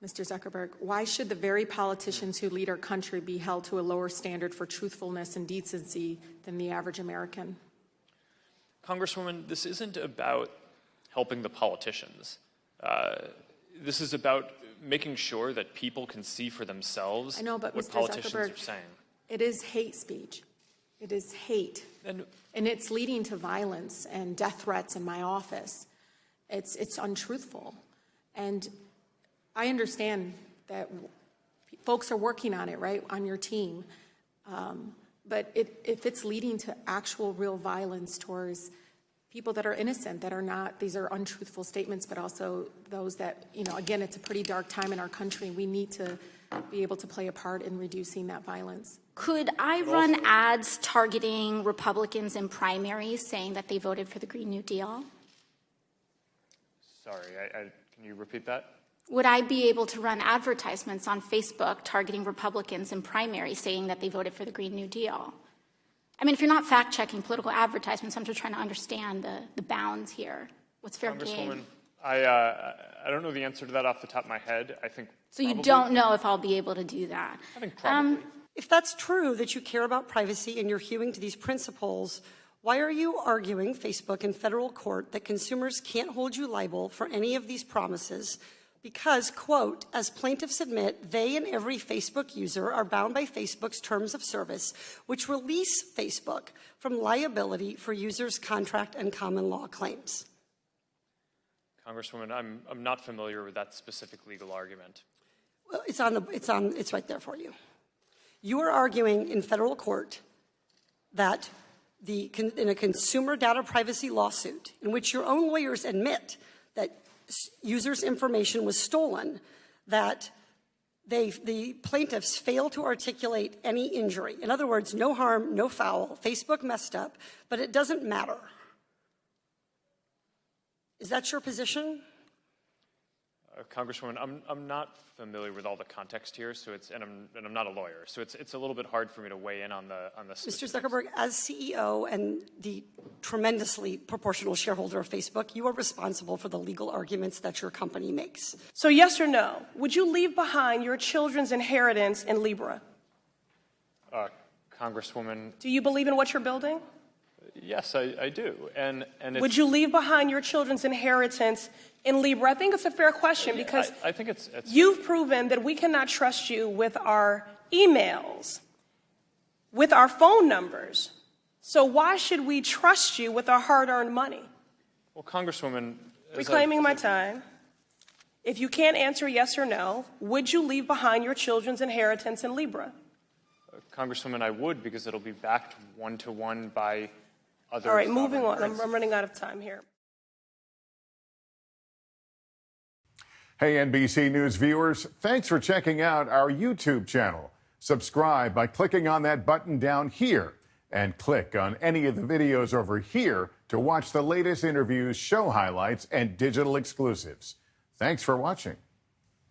Mr. Zuckerberg, why should the very politicians who lead our country be held to a lower standard for truthfulness and decency than the average American? Congresswoman, this isn't about helping the politicians. This is about making sure that people can see for themselves what Mr. politicians Zuckerberg, are saying. It is hate speech. It is hate. And it's leading to violence and death threats in my office. It's untruthful. And I understand that folks are working on it, right, on your team. But if it's leading to actual real violence towards people that are innocent, that are not, these are untruthful statements, but also those that, again, it's a pretty dark time in our country. We need to be able to play a part in reducing that violence. Could I run ads targeting Republicans in primaries saying that they voted for the Green New Deal? Sorry, can you repeat that? Would I be able to run advertisements on Facebook targeting Republicans in primaries saying that they voted for the Green New Deal? I mean, if you're not fact-checking political advertisements, I'm just trying to understand the bounds here. What's fair game? I don't know the answer to that off the top of my head. I think so. You don't know if I'll be able to do that. I think probably. If that's true, that you care about privacy and you're hewing to these principles, why are you arguing, Facebook, in federal court that consumers can't hold you liable for any of these promises because, quote, as plaintiffs admit, they and every Facebook user are bound by Facebook's terms of service, which release Facebook from liability for users' contract and common law claims? Congresswoman, I'm not familiar with that specific legal argument. Well, it's right there for you. You are arguing in federal court that in a consumer data privacy lawsuit in which your own lawyers admit that users' information was stolen, that the plaintiffs fail to articulate any injury. In other words, no harm, no foul. Facebook messed up, but it doesn't matter. Is that your position? Congresswoman, I'm not familiar with all the context here, so and I'm not a lawyer, so it's a little bit hard for me to weigh in on the specifics. Mr. Zuckerberg, as CEO and the tremendously proportional shareholder of Facebook, you are responsible for the legal arguments that your company makes. So yes or no, would you leave behind your children's inheritance in Libra? Congresswoman. Do you believe in what you're building? Yes, I do. And would you leave behind your children's inheritance in Libra? I think it's a fair question because I think it's you've proven that we cannot trust you with our emails, with our phone numbers. So why should we trust you with our hard-earned money? Well, Congresswoman, reclaiming my time. If you can't answer yes or no, would you leave behind your children's inheritance in Libra? Congresswoman, I would, because it'll be backed one-to-one by other. All right, moving on. I'm running out of time here. Hey, NBC News viewers, thanks for checking out our YouTube channel. Subscribe by clicking on that button down here and click on any of the videos over here to watch the latest interviews, show highlights, and digital exclusives. Thanks for watching.